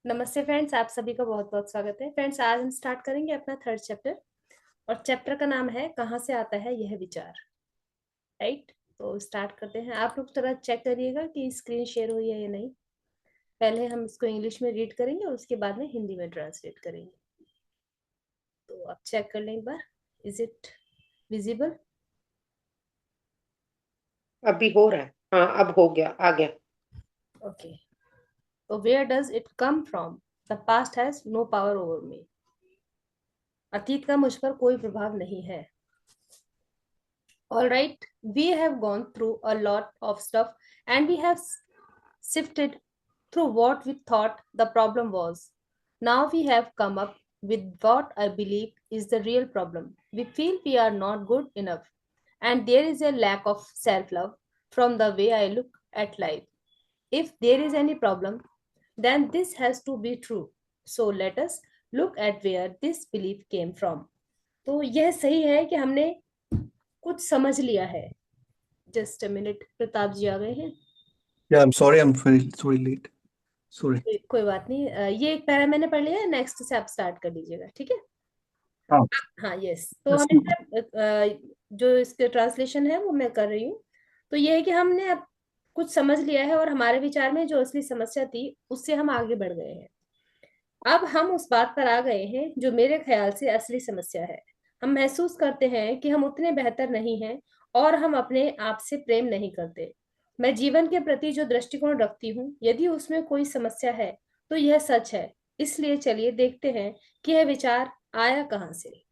नमस्ते फ्रेंड्स, आप सभी का बहुत बहुत स्वागत है। फ्रेंड्स, आज हम स्टार्ट करेंगे अपना थर्ड चैप्टर और चैप्टर का नाम है कहाँ से आता है यह विचार। राइट, तो स्टार्ट करते हैं। आप लोग थोड़ा चेक करिएगा कि स्क्रीन शेयर हुई है या नहीं। पहले हम इसको इंग्लिश में रीड करेंगे और उसके बाद में हिंदी में ट्रांसलेट करेंगे। तो आप चेक कर लें एक बार। Is it visible? अभी हो रहा है। हाँ, अब हो गया, आ गया। ओके। तो where does it come from? The past has no power over me. अतीत का मुझ पर कोई प्रभाव नहीं है। All right, we have gone through a lot of stuff and we have sifted through what we thought the problem was. Now we have come up with what I believe is the real problem. We feel we are not good enough, and there is a lack of self love from the way I look at life. If there is any problem, then this has to be true. So let us look at where this belief came from. तो यह सही है कि हमने कुछ समझ लिया है। जस्ट अ मिनट, प्रताप जी आ गए हैं। Yeah, I'm sorry, I'm very sorry late. Sorry. कोई बात नहीं, ये एक पैरा मैंने पढ़ लिया है, नेक्स्ट से आप स्टार्ट कर लीजिएगा, ठीक है। हाँ, हाँ, यस। तो yes. हमें जो इसके ट्रांसलेशन है वो मैं कर रही हूँ। तो ये है कि हमने अब कुछ समझ लिया है और हमारे विचार में जो असली समस्या थी उससे हम आगे बढ़ गए हैं। अब हम उस बात पर आ गए हैं जो मेरे ख्याल से असली समस्या है। हम महसूस करते हैं कि हम उतने बेहतर नहीं हैं और हम अपने आप से प्रेम नहीं करते। मैं जीवन के प्रति जो दृष्टिकोण रखती हूँ, यदि उसमें कोई समस्या है तो यह सच है। इसलिए चलिए देखते हैं कि यह विचार आया कहाँ से।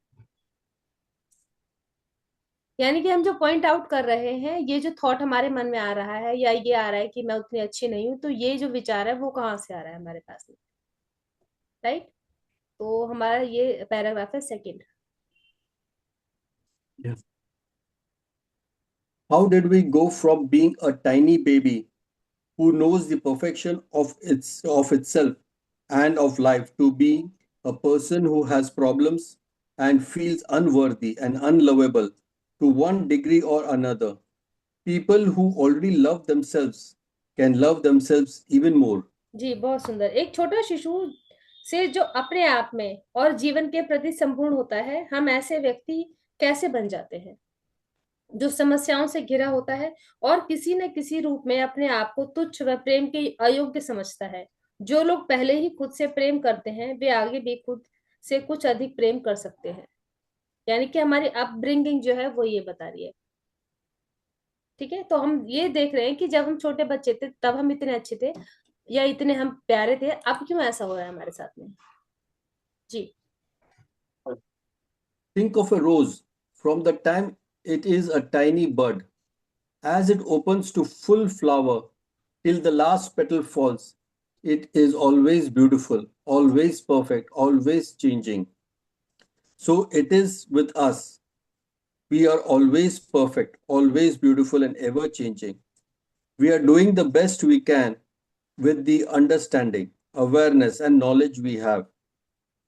यानी कि हम जो पॉइंट आउट कर रहे हैं, ये जो थॉट हमारे मन में आ रहा है या ये आ रहा है कि मैं उतनी अच्छी नहीं हूँ, तो ये जो विचार है वो कहाँ से आ रहा है हमारे पास में। राइट। तो हमारा ये पैराग्राफ है second. Yeah. How did we go from being a tiny baby who knows the perfection of itself and of life to being a person who has problems and feels unworthy and unlovable to one degree or another? People who already love themselves can love themselves even more. जी, बहुत सुंदर। एक छोटा शिशु से जो अपने आप में और जीवन के प्रति संपूर्ण होता है, हम ऐसे व्यक्ति कैसे बन जाते हैं जो समस्याओं से घिरा होता है और किसी न किसी रूप में अपने आप को तुच्छ व प्रेम के अयोग्य समझता है। जो लोग पहले ही खुद से प्रेम करते हैं वे आगे भी खुद से कुछ अधिक प्रेम कर सकते हैं। यानी कि हमारी अपब्रिंगिंग जो है वो ये बता रही है। ठीक है, तो हम ये देख रहे हैं कि जब हम छोटे बच्चे थे तब हम इतने अच्छे थे या इतने हम प्यारे थे, अब क्यों ऐसा हो रहा है हमारे साथ में। जी। Think of a rose from the time it is a tiny bud. As it opens to full flower till the last petal falls, it is always beautiful, always perfect, always changing. So it is with us. We are always perfect, always beautiful, and ever changing. We are doing the best we can with the understanding, awareness, and knowledge we have.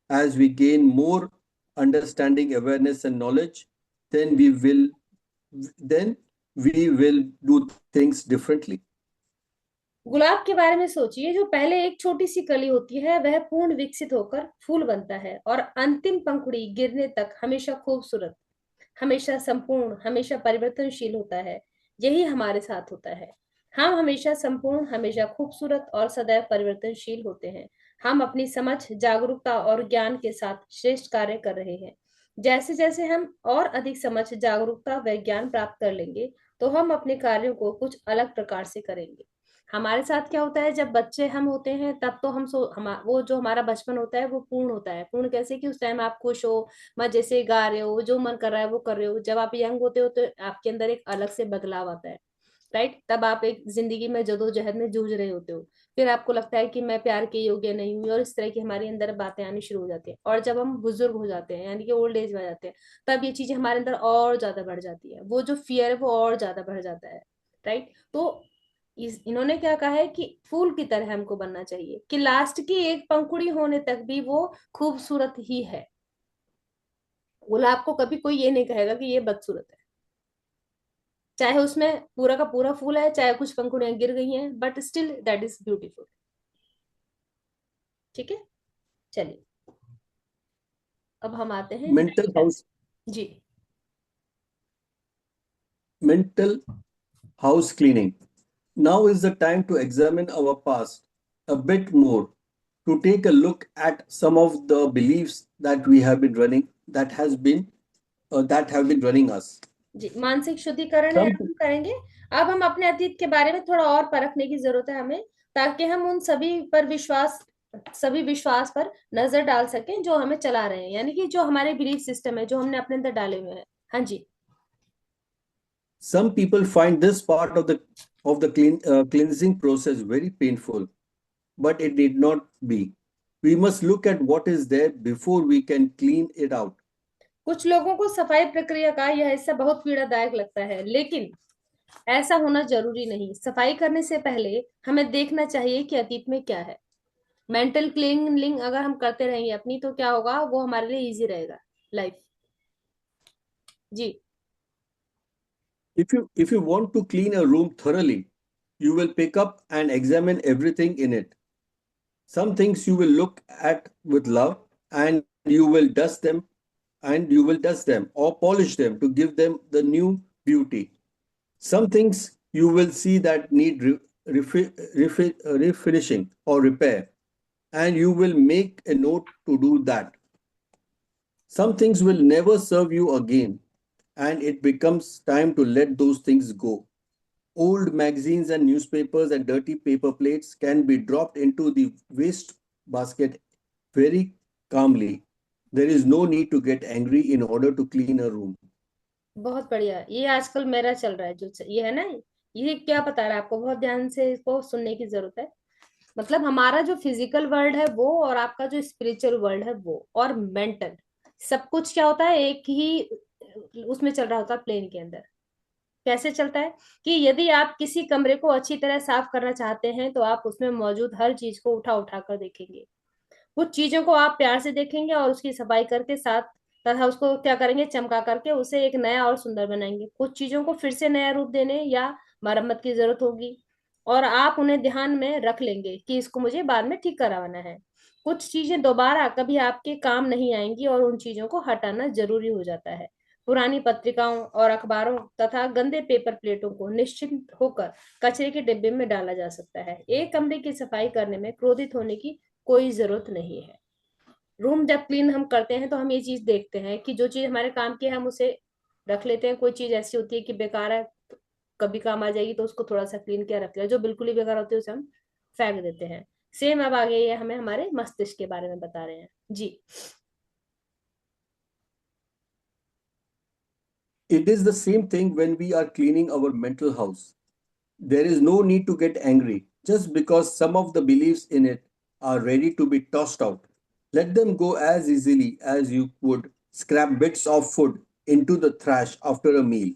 As we gain more understanding, awareness, and knowledge, then we will then we will do things differently. गुलाब के बारे में सोचिए। जो पहले एक छोटी सी कली होती है वह पूर्ण विकसित होकर फूल बनता है और अंतिम पंखुड़ी गिरने तक हमेशा खूबसूरत, हमेशा संपूर्ण, हमेशा परिवर्तनशील होता है। यही हमारे साथ होता है। हम हमेशा संपूर्ण, हमेशा खूबसूरत और सदैव परिवर्तनशील होते हैं। हम अपनी समझ, जागरूकता और ज्ञान के साथ श्रेष्ठ कार्य कर रहे हैं। जैसे जैसे हम और अधिक समझ, जागरूकता व ज्ञान प्राप्त कर लेंगे तो हम अपने कार्यों को कुछ अलग प्रकार से करेंगे। हमारे साथ क्या होता है, जब बच्चे हम होते हैं तब तो वो जो हमारा बचपन होता है वो पूर्ण होता है। पूर्ण कैसे कि उस टाइम आप खुश हो, मजे से गा रहे हो, जो मन कर रहा है वो कर रहे हो। जब आप यंग होते हो तो आपके अंदर एक अलग से बदलाव आता है। राइट, तब आप एक जिंदगी में जदोजहद में जूझ रहे होते हो। फिर आपको लगता है कि मैं प्यार के योग्य नहीं हूँ और इस तरह की हमारे अंदर बातें आनी शुरू हो जाती है। और जब हम बुजुर्ग हो जाते हैं यानी कि ओल्ड एज में आ जाते हैं, तब ये चीजें हमारे अंदर और ज्यादा बढ़ जाती है। वो जो फियर है वो और ज्यादा बढ़ जाता है। राइट। तो इन्होंने क्या कहा है कि फूल की तरह हमको बनना चाहिए कि लास्ट की एक पंखुड़ी होने तक भी वो खूबसूरत ही है। गुलाब को कभी कोई ये नहीं कहेगा कि ये बदसूरत है, चाहे उसमें पूरा का पूरा फूल है, चाहे कुछ पंखुड़ियां गिर गई हैं, but still that is beautiful. ठीक है, चलिए अब हम आते हैं mental house ji. mental house cleaning. Now is the time to examine our past a bit more, to take a look at some of the beliefs that we have been running, that have been running us. जी, मानसिक शुद्धिकरण है Some हम करेंगे। अब हम अपने अतीत के बारे में थोड़ा और परखने की जरूरत है हमें, ताकि हम उन सभी विश्वास पर नजर डाल सकें जो हमें चला रहे हैं, यानी कि जो हमारे बिलीफ सिस्टम है जो हमने अपने अंदर डाले हुए हैं। हाँ जी। some people find this part of the cleansing process very painful, but it need not be. We must look at what is there before we can clean it out. कुछ लोगों को सफाई प्रक्रिया का यह हिस्सा बहुत पीड़ादायक लगता है, लेकिन ऐसा होना जरूरी नहीं। सफाई करने से पहले हमें देखना चाहिए कि अतीत में क्या है। मेंटल क्लीनिंग अगर हम करते रहेंगे अपनी, तो क्या होगा, वो हमारे लिए इजी रहेगा लाइफ। जी। If you want to clean a room thoroughly, you will pick up and examine everything in it. Some things you will look at with love, and you will dust them or polish them to give them the new beauty. Some things you will see that need refinishing or repair, and you will make a note to do that. Some things will never serve you again, and it becomes time to let those things go. Old magazines and newspapers and dirty paper plates can be dropped into the waste basket very calmly. There is no need to get angry in order to clean a room. बहुत बढ़िया, ये आजकल मेरा चल रहा है ये है ना, ये क्या बता रहा है आपको, बहुत ध्यान से इसको सुनने की जरूरत है। मतलब हमारा जो फिजिकल वर्ल्ड है वो, और आपका जो स्पिरिचुअल वर्ल्ड है वो, और मेंटल, सब कुछ क्या होता है, एक ही उसमें चल रहा होता है, प्लेन के अंदर। कैसे चलता है कि यदि आप किसी कमरे को अच्छी तरह साफ करना चाहते हैं, तो आप उसमें मौजूद हर चीज को उठा उठा कर देखेंगे। कुछ चीजों को आप प्यार से देखेंगे और उसकी सफाई करके साथ तथा उसको क्या करेंगे, चमका करके उसे एक नया और सुंदर बनाएंगे। कुछ चीजों को फिर से नया रूप देने या मरम्मत की जरूरत होगी, और आप उन्हें ध्यान में रख लेंगे कि इसको मुझे बाद में ठीक करवाना है। कुछ चीजें दोबारा कभी आपके काम नहीं आएंगी, और उन चीजों को हटाना जरूरी हो जाता है। पुरानी पत्रिकाओं और अखबारों तथा गंदे पेपर प्लेटों को निश्चिंत होकर कचरे के डिब्बे में डाला जा सकता है। एक कमरे की सफाई करने में क्रोधित होने की कोई जरूरत नहीं है। रूम जब क्लीन हम करते हैं तो हम ये चीज देखते हैं कि जो चीज हमारे काम की है हम उसे रख लेते हैं। कोई चीज ऐसी होती है कि बेकार है, कभी काम आ जाएगी, तो उसको थोड़ा सा क्लीन किया रखते हैं। जो बिल्कुल ही बेकार होती है उसे हम फेंक देते हैं। सेम अब आगे ये हमें हमारे मस्तिष्क के बारे में बता रहे हैं जी। It is the same thing when we are cleaning our mental house. There is no need to get angry just because some of the beliefs in it are ready to be tossed out. Let them go as easily as you would scrap bits of food into the trash after a meal.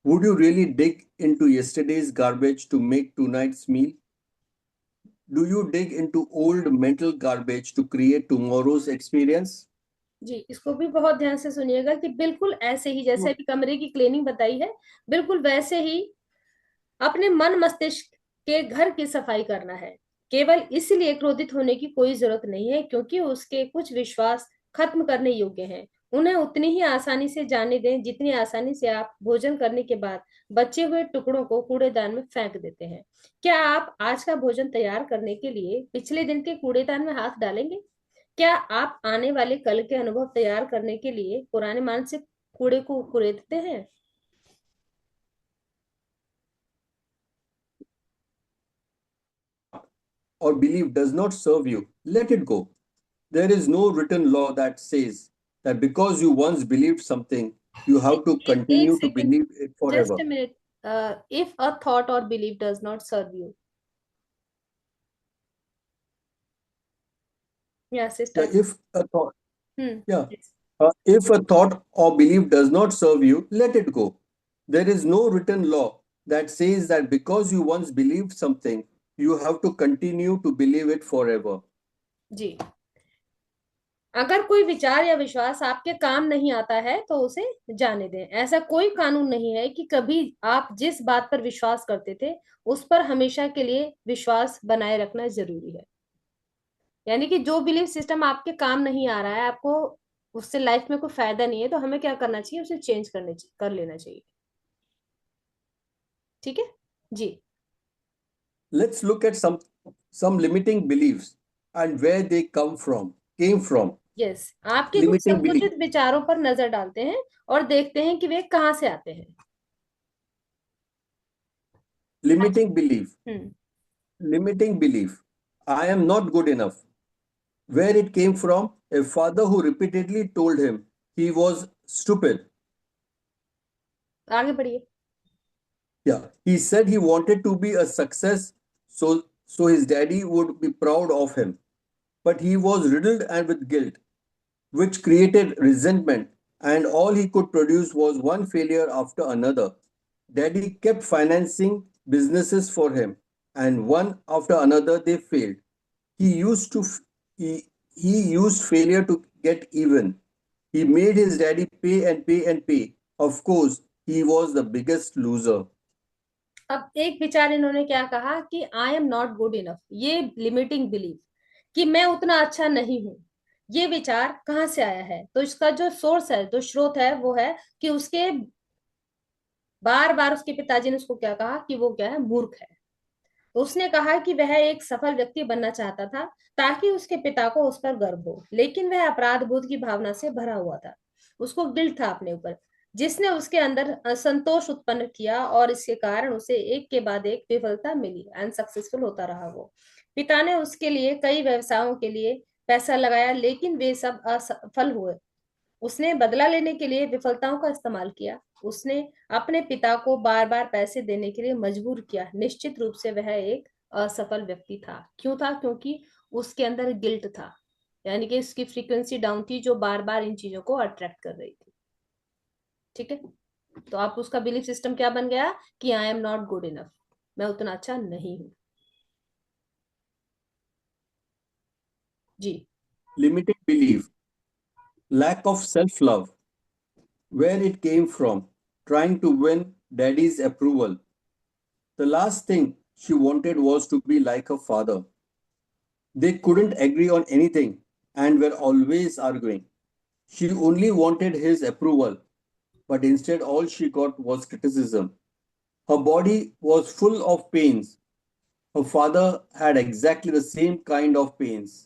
Would you really dig into yesterday's garbage to make tonight's meal? Do you dig into old mental garbage to create tomorrow's experience? जी, इसको भी बहुत ध्यान से सुनिएगा कि बिल्कुल ऐसे ही जैसे अभी कमरे की क्लीनिंग बताई है, बिल्कुल वैसे ही अपने मन मस्तिष्क के घर की सफाई करना है। केवल इसलिए क्रोधित होने की कोई जरूरत नहीं है क्योंकि उसके कुछ विश्वास खत्म करने योग्य हैं। उन्हें उतनी ही आसानी से जाने दें जितनी आसानी से आप भोजन करने के बाद बचे हुए टुकड़ों को कूड़ेदान में फेंक देते हैं। क्या आप आज का भोजन तैयार करने के लिए पिछले दिन के कूड़ेदान में हाथ डालेंगे? क्या आप आने वाले कल के अनुभव तैयार करने के लिए पुराने मानसिक कूड़े को कुरेदते हैं? Or belief does not serve you, let it go. There is no written law that says that because you once believed something, you have to एक continue to second, believe it just forever. A minute. If a thought or belief does not serve you, यहाँ से Yeah, start. if a thought, hmm. yeah, if a thought or belief does not serve you, let it go. There is no written law that says that because you once believed something, you have to continue to believe it forever. जी, अगर कोई विचार या विश्वास आपके काम नहीं आता है तो उसे जाने दें। ऐसा कोई कानून नहीं है कि कभी आप जिस बात पर विश्वास करते थे उस पर हमेशा के लिए विश्वास बनाए रखना जरूरी है। यानी कि जो बिलीफ सिस्टम आपके काम नहीं आ रहा है, आपको उससे लाइफ में कोई फायदा नहीं है, तो हमें क्या करना चाहिए, उसे चेंज कर लेना चाहिए। ठीक है जी। Let's look at some limiting beliefs and where they came from. Yes, आपके कुछ Limiting belief. संकुचित विचारों पर नजर डालते हैं और देखते हैं कि वे कहाँ से आते हैं। Limiting belief. Hmm. Limiting belief. I am not good enough. Where it came from? A father who repeatedly told him he was stupid. आगे बढ़िए। Yeah, he said he wanted to be a success, so his daddy would be proud of him. But he was riddled and with guilt, which created resentment, and all he could produce was one failure after another. Daddy kept financing businesses for him, and one after another they failed. He used to he used failure to get even. He made his daddy pay and pay and pay. Of course, he was the biggest loser. अब एक विचार इन्होंने क्या कहा कि I am not good enough, ये limiting belief कि मैं उतना अच्छा नहीं हूं, ये विचार कहाँ से आया है? तो इसका जो सोर्स है, जो स्रोत है, वो है कि उसके बार बार उसके पिताजी ने उसको क्या कहा कि वो क्या है, मूर्ख है। तो उसने कहा कि वह एक सफल व्यक्ति बनना चाहता था ताकि उसके पिता को उस पर गर्व हो, लेकिन वह अपराध बोध की भावना से भरा हुआ था। उसको गिल्ट था अपने ऊपर, जिसने उसके अंदर असंतोष उत्पन्न किया, और इसके कारण उसे एक के बाद एक विफलता मिली, अनसक्सेसफुल होता रहा वो। पिता ने उसके लिए कई व्यवसायों के लिए पैसा लगाया, लेकिन वे सब असफल हुए। उसने बदला लेने के लिए विफलताओं का इस्तेमाल किया। उसने अपने पिता को बार बार पैसे देने के लिए मजबूर किया। निश्चित रूप से वह एक असफल व्यक्ति था। क्यों था? क्योंकि उसके अंदर गिल्ट था, यानी कि उसकी फ्रीक्वेंसी डाउन थी, जो बार बार इन चीजों को अट्रैक्ट कर रही थी। ठीक है। तो आप उसका बिलीफ सिस्टम क्या बन गया कि I am not good enough, मैं उतना अच्छा नहीं हूं। जी। Limiting belief, lack of self love, where it came from, trying to win daddy's approval. The last thing she wanted was to be like her father. They couldn't agree on anything and were always arguing. She only wanted his approval, but instead all she got was criticism. Her body was full of pains. Her father had exactly the same kind of pains.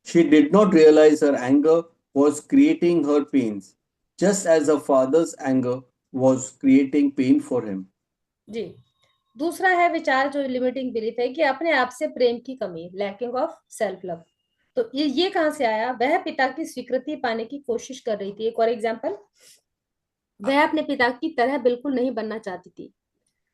She did not realize her anger was creating her pains, just as her father's anger was creating pain for him. जी। दूसरा है विचार जो limiting belief है कि अपने आप से प्रेम की कमी, लैकिंग ऑफ सेल्फ लव। तो ये कहाँ से आया? वह पिता की स्वीकृति पाने की कोशिश कर रही थी। एक और एग्जांपल, वह अपने पिता की तरह बिल्कुल नहीं बनना चाहती थी।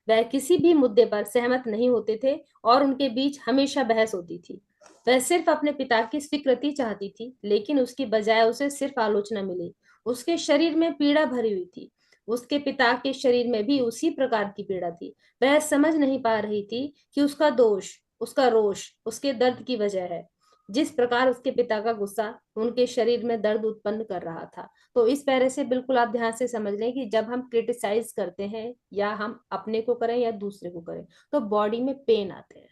वह किसी भी मुद्दे पर सहमत नहीं होते थे और उनके बीच हमेशा बहस होती थी। वह सिर्फ अपने पिता की स्वीकृति चाहती थी, लेकिन उसकी बजाय उसे सिर्फ आलोचना मिली। उसके शरीर में पीड़ा भरी हुई थी। उसके पिता के शरीर में भी उसी प्रकार की पीड़ा थी। वह समझ नहीं पा रही थी कि उसका दोष, उसका रोष उसके दर्द की वजह है। जिस प्रकार उसके पिता का गुस्सा उनके शरीर में दर्द उत्पन्न कर रहा था। तो इस पैरे से बिल्कुल आप ध्यान से समझ लें कि जब हम क्रिटिसाइज करते हैं, या हम अपने को करें या दूसरे को करें, तो बॉडी में पेन आते हैं।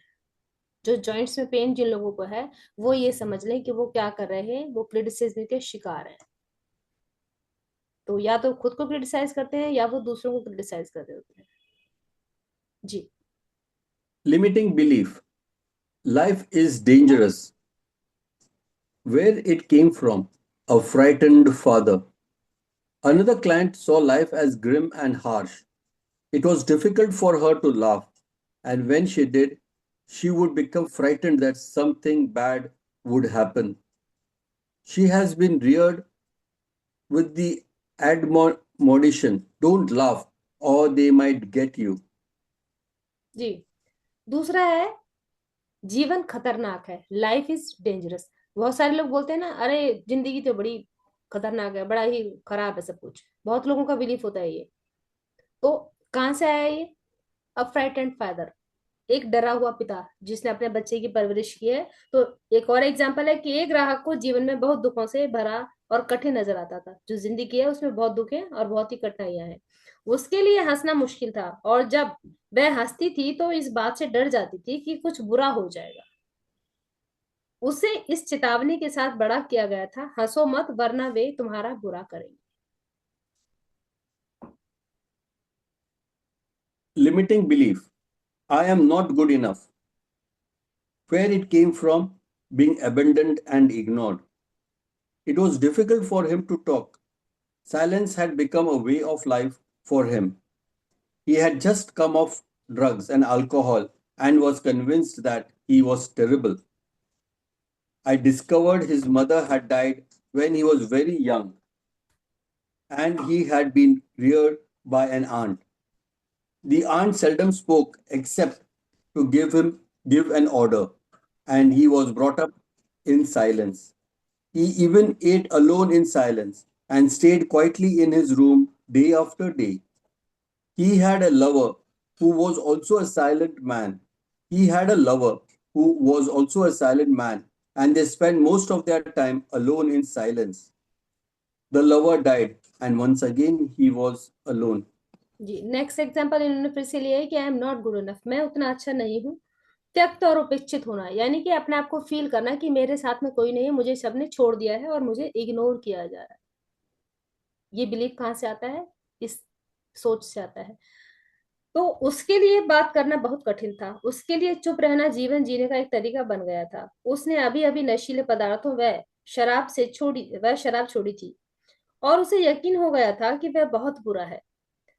जो जॉइंट्स में पेन जिन लोगों को है, वो ये समझ लें कि वो क्या कर रहे हैं, वो क्रिटिसिज्म के शिकार हैं। तो या तो खुद को क्रिटिसाइज करते हैं या वो दूसरों को क्रिटिसाइज कर रहे होते हैं। जी। Limiting belief, life is dangerous. Where it came from, a frightened father. Another client saw life as grim and harsh. It was difficult for her to laugh, and when she did, she would become frightened that something bad would happen. She has been reared with the admonition, don't laugh or they might get you. जी। दूसरा है जीवन खतरनाक है, life is dangerous. बहुत सारे लोग बोलते हैं ना, अरे जिंदगी तो बड़ी खतरनाक है, बड़ा ही खराब है सब कुछ। बहुत लोगों का बिलीफ होता है ये। तो कहाँ से आया ये? अ फ्राइटेंड फादर, एक डरा हुआ पिता जिसने अपने बच्चे की परवरिश की है। तो एक और एग्जांपल है कि एक ग्राहक को जीवन में बहुत दुखों से भरा और कठिन नजर आता था। जो जिंदगी है उसमें बहुत दुख है और बहुत ही कठिनाइयां हैं। उसके लिए हंसना मुश्किल था, और जब वह हंसती थी तो इस बात से डर जाती थी कि कुछ बुरा हो जाएगा। उसे इस चेतावनी के साथ बड़ा किया गया था, हंसो मत वरना वे तुम्हारा बुरा करेंगे। Limiting belief. I am not good enough. Where it came from, being abandoned and ignored. It was difficult for him to talk. Silence had become a way of life for him. He had just come off drugs and alcohol and was convinced that he was terrible. I discovered his mother had died when he was very young and he had been reared by an aunt. The aunt seldom spoke except to give an order, and he was brought up in silence. He even ate alone in silence and stayed quietly in his room day after day. He had a lover who was also a silent man. He had a lover who was also a silent man, and they spent most of their time alone in silence. The lover died, and once again he was alone. जी, next example इन्होंने फिर से लिया है कि I am not good enough, मैं उतना अच्छा नहीं हूँ। त्यक्त और उपेक्षित होना, यानी कि अपने आप को फील करना कि मेरे साथ में कोई नहीं है, मुझे सबने छोड़ दिया है और मुझे इग्नोर किया जा रहा है। ये बिलीफ कहाँ से आता है? इस सोच से आता है। तो उसके लिए बात करना बहुत कठिन था, उसके लिए चुप रहना जीवन जीने का एक तरीका बन गया था। उसने अभी अभी नशीले पदार्थों वह शराब छोड़ी थी और उसे यकीन हो गया था कि वह बहुत बुरा है।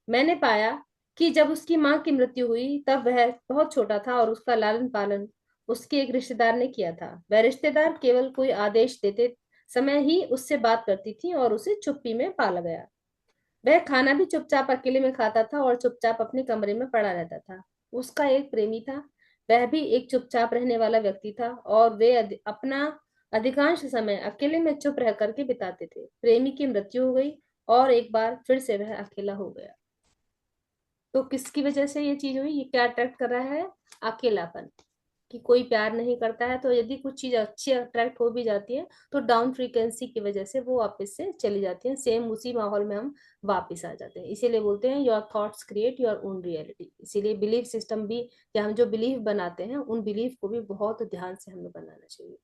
मैंने पाया कि जब उसकी माँ की मृत्यु हुई तब वह बहुत छोटा था और उसका लालन पालन उसके एक रिश्तेदार ने किया था। वह रिश्तेदार केवल कोई आदेश देते समय ही उससे बात करती थी और उसे चुप्पी में पाला गया। वह खाना भी चुपचाप अकेले में खाता था और चुपचाप अपने कमरे में पड़ा रहता था। उसका एक प्रेमी था, वह भी एक चुपचाप रहने वाला व्यक्ति था और वे अपना अधिकांश समय अकेले में चुप रह करके बिताते थे। प्रेमी की मृत्यु हो गई और एक बार फिर से वह अकेला हो गया। तो किसकी वजह से ये चीज हुई? ये क्या अट्रैक्ट कर रहा है? अकेलापन, कि कोई प्यार नहीं करता है। तो यदि कुछ चीज अच्छी अट्रैक्ट हो भी जाती है तो डाउन फ्रीक्वेंसी की वजह से वो वापस से चली जाती है, सेम उसी माहौल में हम वापस आ जाते हैं। इसीलिए बोलते हैं your thoughts create your own reality. इसीलिए बिलीफ सिस्टम भी, या हम जो बिलीफ बनाते हैं उन बिलीफ को भी बहुत ध्यान से हमें बनाना चाहिए।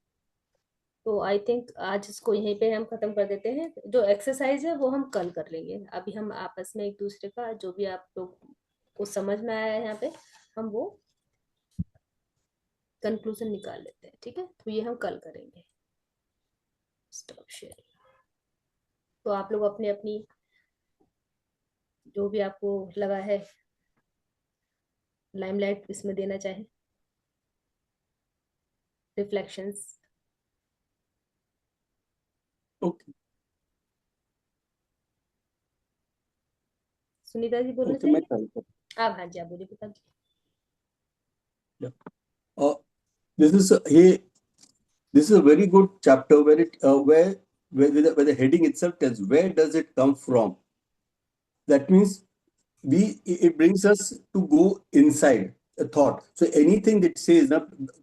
तो आई थिंक आज इसको यहीं पे हम खत्म कर देते हैं। जो एक्सरसाइज है वो हम कल कर लेंगे। अभी हम आपस में एक दूसरे का जो भी आप लोग को समझ में आया है यहाँ पे, हम वो कंक्लूजन निकाल लेते हैं। ठीक है, तो ये हम कल करेंगे। Stop sharing. तो आप लोग अपनी अपनी जो भी आपको लगा है लाइमलाइट इसमें देना चाहे, रिफ्लेक्शंस। Okay, सुनीता जी बोलना okay, मैं चाहिए? कल आप, हाँ जी, आप बोलिए पिता जी। Yeah. This is a very good chapter where where the heading itself tells where does it come from. That means it brings us to go inside a thought. So anything that says ना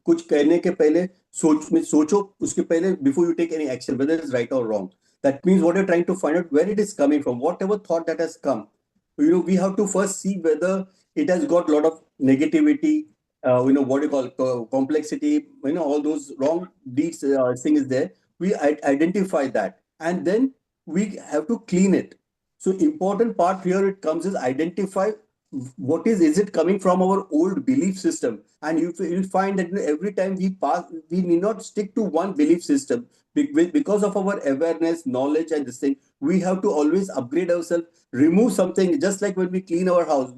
कुछ कहने के पहले सोचो उसके पहले before you take any action, whether it's right or wrong. That means what you're trying to find out where it is coming from, whatever thought that has come. We have to first see whether it has got a lot of negativity, what you call complexity, all those wrong deeds thing is there. We identify that, and then we have to clean it. So important part here it comes is identify what is it coming from our old belief system, and you'll find that every time we pass, we need not stick to one belief system because of our awareness, knowledge, and this thing. We have to always upgrade ourselves, remove something. Just like when we clean our house,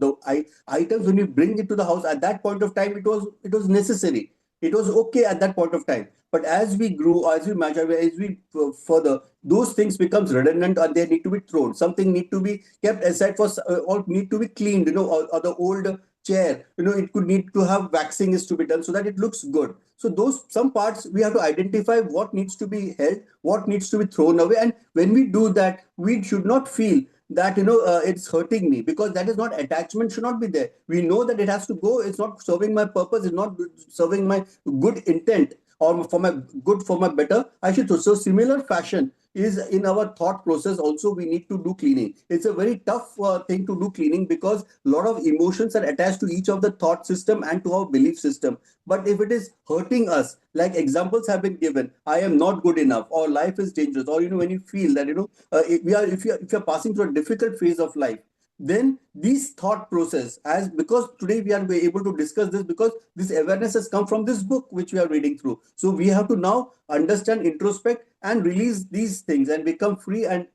items when we bring it to the house at that point of time, it was necessary. It was okay at that point of time. But as we grew, as we mature, as we further, those things becomes redundant and they need to be thrown. Something need to be kept aside for or need to be cleaned. Or the old chair, it could need to have waxing is to be done so that it looks good. So those some parts we have to identify what needs to be held, what needs to be thrown away, and when we do that, we should not feel that it's hurting me, because that is not attachment should not be there. We know that it has to go. It's not serving my purpose. It's not serving my good intent or for my good, for my better. I should do so. Similar fashion, is in our thought process also we need to do cleaning. It's a very tough thing to do cleaning because a lot of emotions are attached to each of the thought system and to our belief system. But if it is hurting us, like examples have been given, I am not good enough, or life is dangerous, or when you feel that if you're passing through a difficult phase of life, then these thought process, as because today we are able to discuss this because this awareness has come from this book which we are reading through. So we have to now understand, introspect, and release these things and become free and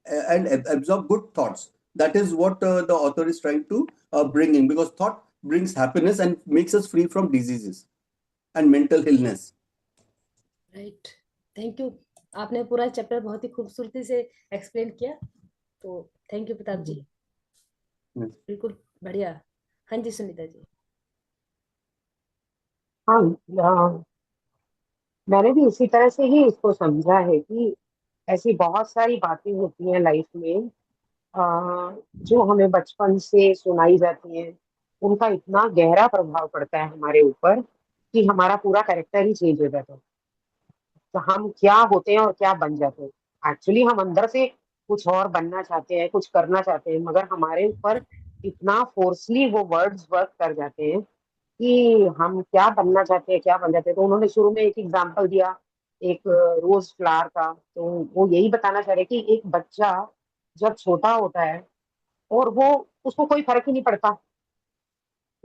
absorb good thoughts. That is what the author is trying to bring in, because thought brings happiness and makes us free from diseases and mental illness. Right, thank you. आपने पूरा chapter बहुत ही खूबसूरती से explain किया, तो thank you Pratap जी। बिल्कुल बढ़िया। हाँ जी सुनीता जी। हाँ, मैंने भी इसी तरह से ही इसको समझा है कि ऐसी बहुत सारी बातें होती हैं लाइफ में, जो हमें बचपन से सुनाई जाती हैं। उनका इतना गहरा प्रभाव पड़ता है हमारे ऊपर कि हमारा पूरा कैरेक्टर ही चेंज हो जाता है। तो हम क्या होते हैं और क्या बन जाते हैं। एक्चुअली हम अंदर से कुछ और बनना चाहते हैं, कुछ करना चाहते हैं, मगर हमारे ऊपर इतना फोर्सली वो वर्ड्स वर्क कर जाते हैं कि हम क्या बनना चाहते हैं, क्या बन जाते हैं। तो उन्होंने शुरू में एक एग्जाम्पल दिया, एक रोज फ्लावर का। तो वो यही बताना चाह रहे कि एक बच्चा जब छोटा होता है और वो उसको कोई फर्क ही नहीं पड़ता,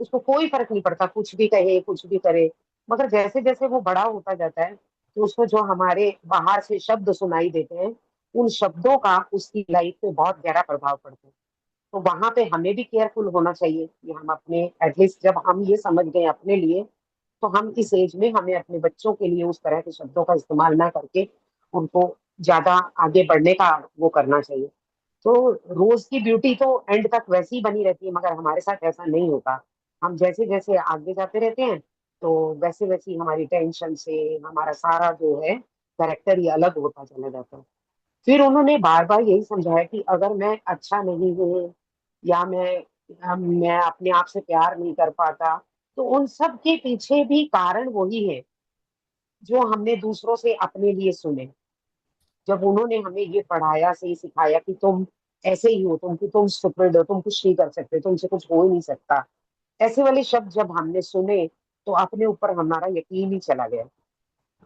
उसको कोई फर्क नहीं पड़ता, कुछ भी कहे कुछ भी करे। मगर जैसे जैसे वो बड़ा होता जाता है तो उसको जो हमारे बाहर से शब्द सुनाई देते हैं, उन शब्दों का उसकी लाइफ पे बहुत गहरा प्रभाव पड़ता है। तो वहां पे हमें भी केयरफुल होना चाहिए कि हम अपने, एटलीस्ट जब हम ये समझ गए अपने लिए, तो हम इस एज में हमें अपने बच्चों के लिए उस तरह के शब्दों का इस्तेमाल ना करके उनको ज्यादा आगे बढ़ने का वो करना चाहिए। तो रोज की ब्यूटी तो एंड तक वैसी ही बनी रहती है, मगर हमारे साथ ऐसा नहीं होता। हम जैसे जैसे आगे जाते रहते हैं तो वैसे वैसे ही हमारी टेंशन से हमारा सारा जो है कैरेक्टर ही अलग होता चला जाता है। फिर उन्होंने बार बार यही समझाया कि अगर मैं अच्छा नहीं हूँ या मैं अपने आप से प्यार नहीं कर पाता, तो उन सब के पीछे भी कारण वही है जो हमने दूसरों से अपने लिए सुने। जब उन्होंने हमें ये पढ़ाया से सिखाया कि तुम ऐसे ही हो, तुम स्टूपिड हो, तुम कुछ नहीं कर सकते, तुमसे कुछ हो ही नहीं सकता, ऐसे वाले शब्द जब हमने सुने तो अपने ऊपर हमारा यकीन ही चला गया।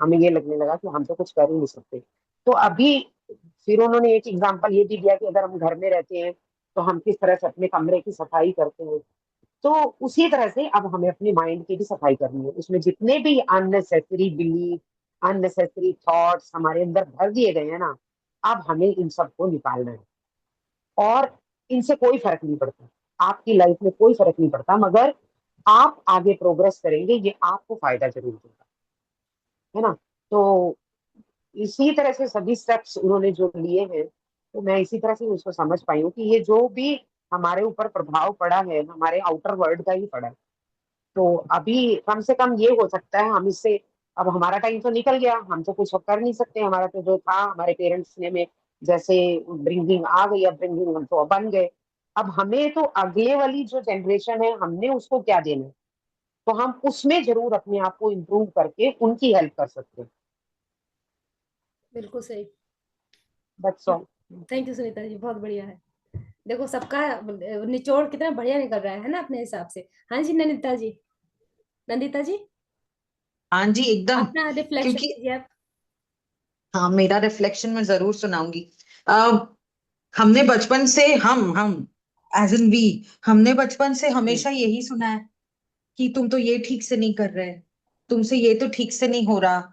हमें ये लगने लगा कि हम तो कुछ कर ही नहीं सकते। तो अभी फिर उन्होंने एक एग्जांपल ये भी दिया कि अगर हम घर में रहते हैं तो हम किस तरह से अपने कमरे की सफाई करते हैं। तो उसी तरह से अब हमें अपनी माइंड की भी सफाई करनी है। उसमें जितने भी अननेसेसरी बिलीफ, अननेसेसरी थॉट्स हमारे अंदर भर दिए गए हैं ना, अब हमें इन सबको निकालना है। और इनसे कोई फर्क नहीं पड़ता, आपकी लाइफ में कोई फर्क नहीं पड़ता, मगर आप आगे प्रोग्रेस करेंगे, ये आपको फायदा जरूर देगा, है ना। तो इसी तरह से सभी स्टेप्स उन्होंने जो लिए हैं, तो मैं इसी तरह से उसको समझ पाई हूँ कि ये जो भी हमारे ऊपर प्रभाव पड़ा है हमारे आउटर वर्ल्ड का ही पड़ा है। तो अभी कम से कम ये हो सकता है हम इससे, अब हमारा टाइम तो निकल गया, हम तो कुछ कर नहीं सकते। हमारा तो जो था हमारे पेरेंट्स ने में जैसे ब्रिंगिंग आ गई, अब ब्रिंगिंग हम तो अब बन गए। अब हमें तो अगले वाली जो जनरेशन है हमने उसको क्या देना है, तो हम उसमें जरूर अपने आप को इम्प्रूव करके उनकी हेल्प कर सकते हैं। बिल्कुल सही। That's all. Thank you Sunita ji, बहुत बढ़िया है। देखो सबका निचोड़ कितना बढ़िया निकल रहा है ना अपने हिसाब से। हाँ जी नंदिता जी, नंदिता जी हाँ जी एकदम। अपना रिफ्लेक्शन क्योंकि दीजिए आप। हाँ, मेरा रिफ्लेक्शन मैं जरूर सुनाऊंगी। हमने बचपन से हम एज इन वी, हमने बचपन से हमेशा यही सुना है कि तुम तो ये ठीक से नहीं कर रहे, तुमसे ये तो ठीक से नहीं हो रहा।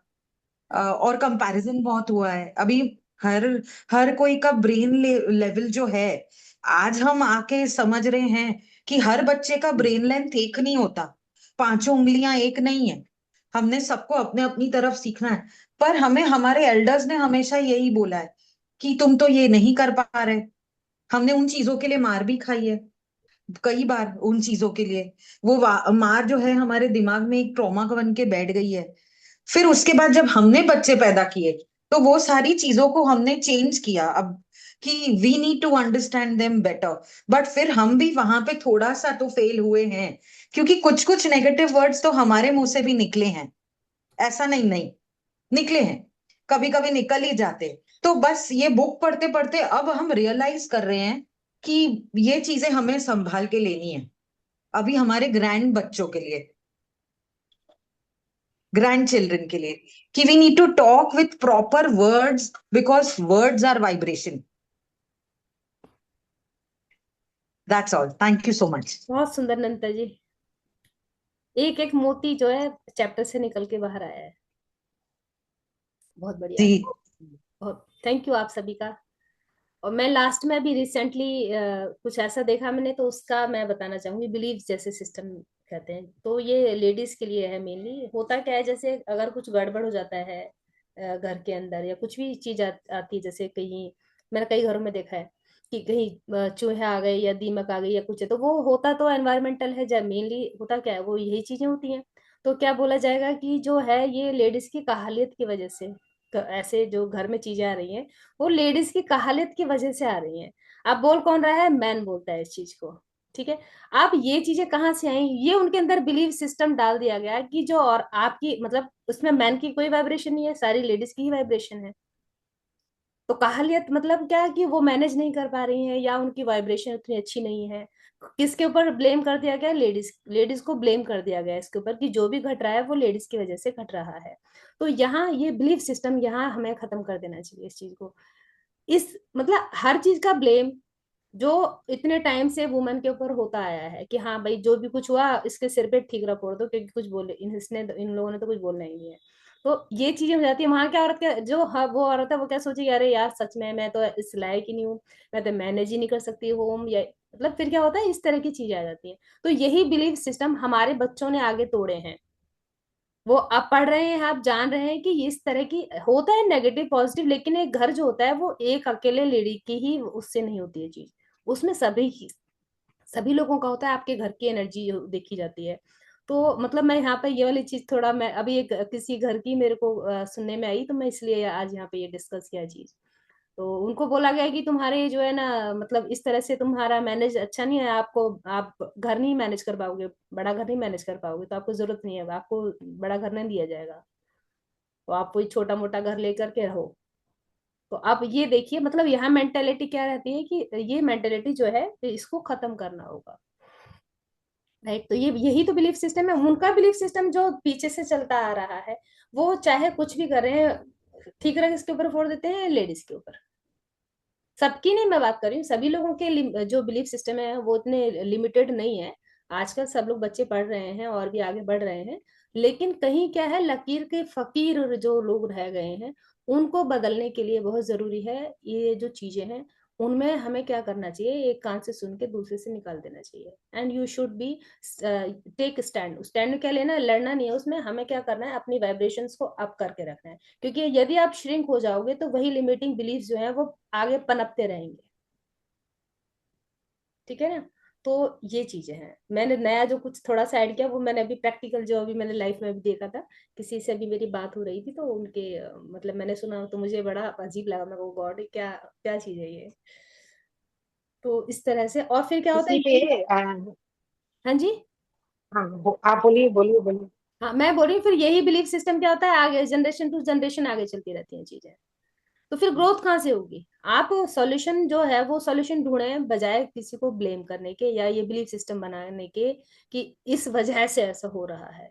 और कंपैरिजन बहुत हुआ है अभी। हर हर कोई का ब्रेन लेवल जो है, आज हम आके समझ रहे हैं कि हर बच्चे का ब्रेन लेंथ एक नहीं होता, पांचों उंगलियां एक नहीं है। हमने सबको अपने अपनी तरफ सीखना है। पर हमें हमारे एल्डर्स ने हमेशा यही बोला है कि तुम तो ये नहीं कर पा रहे। हमने उन चीजों के लिए मार भी खाई है कई बार। उन चीजों के लिए वो मार जो है हमारे दिमाग में एक ट्रॉमा बन के बैठ गई है। फिर उसके बाद जब हमने बच्चे पैदा किए, तो वो सारी चीजों को हमने चेंज किया अब, कि we need to understand them better. But फिर हम भी वहां पे थोड़ा सा तो फेल हुए हैं, क्योंकि कुछ कुछ नेगेटिव वर्ड्स तो हमारे मुंह से भी निकले हैं। ऐसा नहीं नहीं निकले हैं। कभी कभी निकल ही जाते। तो बस ये बुक पढ़ते पढ़ते अब हम रियलाइज कर रहे हैं कि ये चीजें हमें संभाल के लेनी है, अभी हमारे ग्रैंड बच्चों के लिए, ग्रैंड चिल्ड्रन के लिए, कि we need to talk with proper words because words are vibration. That's all, thank you so much. बहुत सुंदर नंदा जी, एक एक मोती जो है चैप्टर से निकल के बाहर आया है। बहुत बढ़िया। जी बहुत थैंक यू आप सभी का। और मैं लास्ट में अभी रिसेंटली कुछ ऐसा देखा मैंने, तो उसका मैं बताना चाहूंगी। बिलीव जैसे सिस्टम कहते हैं, तो ये लेडीज के लिए है मेनली। होता क्या है, जैसे अगर कुछ गड़बड़ हो जाता है घर के अंदर, या कुछ भी चीज आती है, जैसे कहीं मैंने कई घरों में देखा है कि कहीं चूहे आ गए या दीमक आ गई या कुछ है, तो वो होता तो एनवायरमेंटल है, जब मेनली होता क्या है, वो यही चीजें होती हैं। तो क्या बोला जाएगा कि जो है ये लेडीज की काहलियत की वजह से, ऐसे जो घर में चीजें आ रही हैं, वो लेडीज की काहलियत की वजह से आ रही हैं। अब बोल कौन रहा है? मैन बोलता है इस चीज को। ठीक है। अब ये चीजें कहाँ से आई? ये उनके अंदर बिलीव सिस्टम डाल दिया गया कि जो, और आपकी मतलब उसमें मैन की कोई वाइब्रेशन नहीं है, सारी लेडीज की ही वाइब्रेशन है। तो काहलियत मतलब क्या है कि वो मैनेज नहीं कर पा रही हैं, या उनकी वाइब्रेशन उतनी अच्छी नहीं है। किसके ऊपर ब्लेम कर दिया गया? लेडीज, लेडीज को ब्लेम कर दिया गया इसके ऊपर, कि जो भी घट रहा है वो लेडीज की वजह से घट रहा है। तो यहाँ ये बिलीफ सिस्टम, यहाँ हमें खत्म कर देना चाहिए इस चीज को। इस मतलब हर चीज का ब्लेम जो इतने टाइम से वुमेन के ऊपर होता आया है, कि हाँ भाई जो भी कुछ हुआ इसके सिर पे ठीकरा फोड़ दो, क्योंकि कुछ बोले इन लोगों ने तो कुछ बोलना ही नहीं है। तो ये चीजें हो जाती है। वहां क्या औरत, क्या जो, हाँ वो औरत है, वो क्या सोचेगी, अरे यार सच में मैं तो इस लायक ही नहीं हूँ, मैं तो मैनेज ही नहीं कर सकती होम, या मतलब फिर क्या होता है, इस तरह की चीजें आ जाती है। तो यही बिलीफ सिस्टम हमारे बच्चों ने आगे तोड़े हैं। वो अब पढ़ रहे हैं, आप जान रहे हैं कि इस तरह की होता है नेगेटिव पॉजिटिव, लेकिन एक घर जो होता है वो एक अकेले लेडी की ही उससे नहीं होती है चीज, उसमें सभी लोगों का होता है। आपके घर की एनर्जी देखी जाती है। तो मतलब मैं यहाँ पे ये वाली चीज थोड़ा, मैं अभी एक किसी घर की मेरे को सुनने में आई, तो मैं इसलिए आज यहाँ पे ये डिस्कस किया चीज। तो उनको बोला गया कि तुम्हारे जो है ना, मतलब इस तरह से तुम्हारा मैनेज अच्छा नहीं है, आपको आप घर नहीं मैनेज कर पाओगे, बड़ा घर नहीं मैनेज कर पाओगे, तो आपको जरूरत नहीं है, आपको बड़ा घर नहीं दिया जाएगा, तो आप कोई छोटा मोटा घर लेकर के रहो। तो आप ये देखिए, मतलब यहाँ मेंटेलिटी क्या रहती है कि ये मेंटेलिटी जो है इसको खत्म करना होगा। राइट। तो ये यही तो बिलीफ सिस्टम है उनका। बिलीफ सिस्टम जो पीछे से चलता आ रहा है, वो चाहे कुछ भी कर रहे हैं, ठीक रह किसके ऊपर फोड़ देते हैं? लेडीज के ऊपर। सबकी नहीं मैं बात कर रही हूँ, सभी लोगों के जो बिलीफ सिस्टम है वो उतने लिमिटेड नहीं है। आजकल सब लोग बच्चे पढ़ रहे हैं और भी आगे बढ़ रहे हैं, लेकिन कहीं क्या है, लकीर के फकीर जो लोग रह गए हैं, उनको बदलने के लिए बहुत जरूरी है ये जो चीजें हैं, उनमें हमें क्या करना चाहिए, एक कान से सुन के दूसरे से निकाल देना चाहिए। And you should be take stand. Stand क्या लेना, लड़ना नहीं है उसमें, हमें क्या करना है, अपनी वाइब्रेशंस को अप करके रखना है। क्योंकि यदि आप श्रिंक हो जाओगे तो वही लिमिटिंग बिलीफ जो है वो आगे पनपते रहेंगे। ठीक है ना। तो ये चीजें हैं, मैंने नया जो कुछ थोड़ा सा ऐड किया, वो मैंने अभी प्रैक्टिकल जो अभी मैंने लाइफ में भी देखा था। किसी से अभी मेरी बात हो रही थी, तो उनके मतलब मैंने सुना, तो मुझे बड़ा अजीब लगा। मैं, गॉड क्या क्या चीज है ये। तो इस तरह से, और फिर क्या होता है इसी ये। पे हाँ जी। हाँ आप बोलिए बोलिए बोलिए। हाँ मैं बोल रही हूँ, फिर यही बिलीफ सिस्टम क्या होता है, आगे जनरेशन टू जनरेशन आगे चलती रहती हैं चीजें। तो फिर ग्रोथ कहाँ से होगी? आप सॉल्यूशन जो है वो सॉल्यूशन ढूंढे, बजाय किसी को ब्लेम करने के या ये बिलीफ सिस्टम बनाने के कि इस वजह से ऐसा हो रहा है।